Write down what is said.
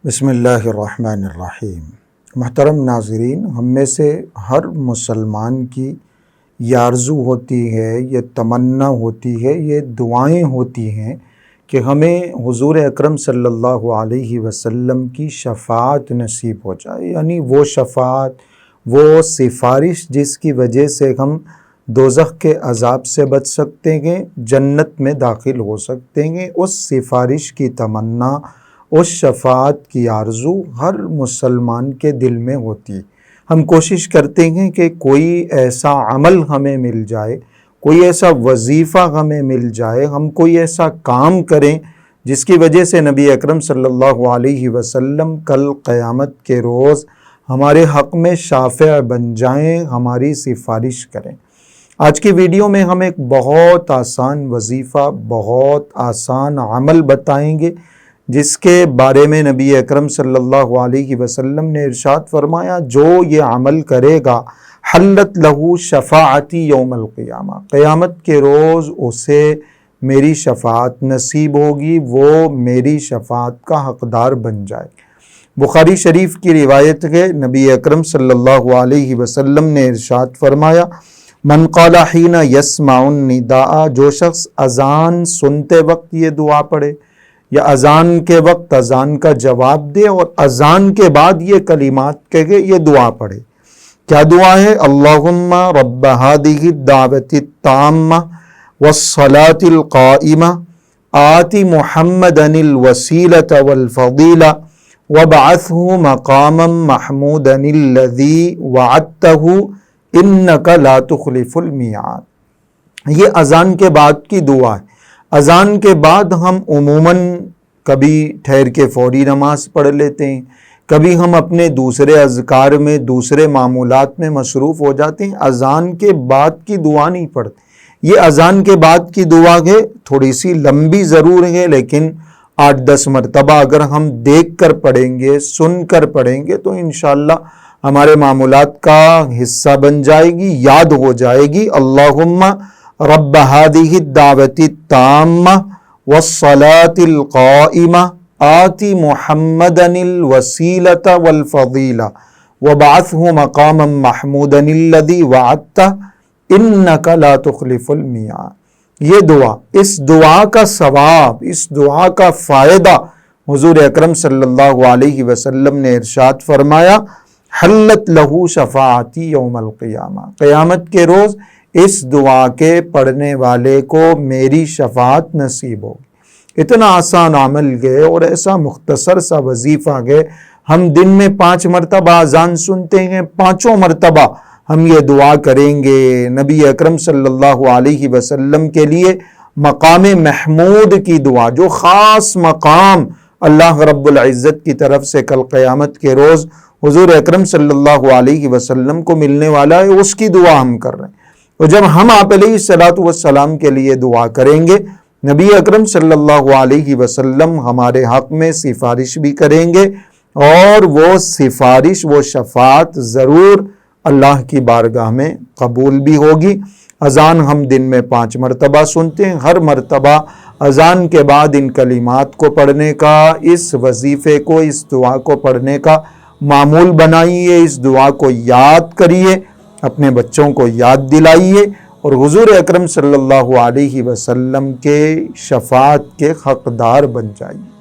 بسم اللہ الرحمن الرحیم۔ محترم ناظرین، ہم میں سے ہر مسلمان کی یہ آرزو ہوتی ہے، یہ تمنا ہوتی ہے، یہ دعائیں ہوتی ہیں کہ ہمیں حضور اکرم صلی اللہ علیہ وسلم کی شفاعت نصیب ہو جائے، یعنی وہ شفاعت، وہ سفارش جس کی وجہ سے ہم دوزخ کے عذاب سے بچ سکتے ہیں، جنت میں داخل ہو سکتے ہیں۔ اس سفارش کی تمنا، اس شفاعت کی آرزو ہر مسلمان کے دل میں ہوتی ہے۔ ہم کوشش کرتے ہیں کہ کوئی ایسا عمل ہمیں مل جائے، کوئی ایسا وظیفہ ہمیں مل جائے، ہم کوئی ایسا کام کریں جس کی وجہ سے نبی اکرم صلی اللہ علیہ وسلم کل قیامت کے روز ہمارے حق میں شافع بن جائیں، ہماری سفارش کریں۔ آج کی ویڈیو میں ہم ایک بہت آسان وظیفہ، بہت آسان عمل بتائیں گے جس کے بارے میں نبی اکرم صلی اللہ علیہ وسلم نے ارشاد فرمایا، جو یہ عمل کرے گا حلت لہو شفاعتی یوم القیامہ، قیامت کے روز اسے میری شفاعت نصیب ہوگی، وہ میری شفاعت کا حقدار بن جائے۔ بخاری شریف کی روایت ہے، نبی اکرم صلی اللہ علیہ وسلم نے ارشاد فرمایا، من قال حین یسمع النداء، جو شخص اذان سنتے وقت یہ دعا پڑھے یا اذان کے وقت اذان کا جواب دے اور اذان کے بعد یہ کلمات کہے، یہ دعا پڑھے۔ کیا دعا ہے؟ اللہم رب ہذہ الدعوۃ التامہ والصلاۃ القائمہ آت محمدا الوسیلۃ والفضیلہ وابعثہ مقاما محمودا الذی وعدتہ انک لا تخلف المیعاد۔ یہ اذان کے بعد کی دعا ہے۔ اذان کے بعد ہم عموماً کبھی ٹھہر کے فوری نماز پڑھ لیتے ہیں، کبھی ہم اپنے دوسرے اذکار میں، دوسرے معمولات میں مصروف ہو جاتے ہیں، اذان کے بعد کی دعا نہیں پڑھتے۔ یہ اذان کے بعد کی دعا ہے، تھوڑی سی لمبی ضرور ہے، لیکن 8-10 مرتبہ اگر ہم دیکھ کر پڑھیں گے، سن کر پڑھیں گے تو انشاءاللہ ہمارے معمولات کا حصہ بن جائے گی، یاد ہو جائے گی۔ اللہم رب ہذہ الدعوۃ التامہ والصلاۃ القائمہ آت محمدا الوسیلۃ والفضیلہ وابعثہ مقاما محمودا الذی وعدتہ انک لا تخلف المیعاد۔ یہ دعا، اس دعا کا ثواب، اس دعا کا فائدہ حضور اکرم صلی اللہ علیہ وسلم نے ارشاد فرمایا، حلت لہو شفاعتی یوم القیامہ، قیامت کے روز اس دعا کے پڑھنے والے کو میری شفاعت نصیب ہوگی۔ اتنا آسان عمل گئے اور ایسا مختصر سا وظیفہ گئے۔ ہم دن میں 5 مرتبہ اذان سنتے ہیں، 5 مرتبہ ہم یہ دعا کریں گے۔ نبی اکرم صلی اللہ علیہ وسلم کے لیے مقام محمود کی دعا، جو خاص مقام اللہ رب العزت کی طرف سے کل قیامت کے روز حضور اکرم صلی اللہ علیہ وسلم کو ملنے والا ہے، اس کی دعا ہم کر رہے ہیں۔ تو جب ہم آپ علیہ الصلوۃ والسلام کے لیے دعا کریں گے، نبی اکرم صلی اللہ علیہ وسلم ہمارے حق میں سفارش بھی کریں گے، اور وہ سفارش، وہ شفاعت ضرور اللہ کی بارگاہ میں قبول بھی ہوگی۔ اذان ہم دن میں 5 مرتبہ سنتے ہیں، ہر مرتبہ اذان کے بعد ان کلمات کو پڑھنے کا، اس وظیفے کو، اس دعا کو پڑھنے کا معمول بنائیے، اس دعا کو یاد کریے، اپنے بچوں کو یاد دلائیے، اور حضور اکرم صلی اللہ علیہ وسلم کے شفاعت کے حقدار بن جائیے۔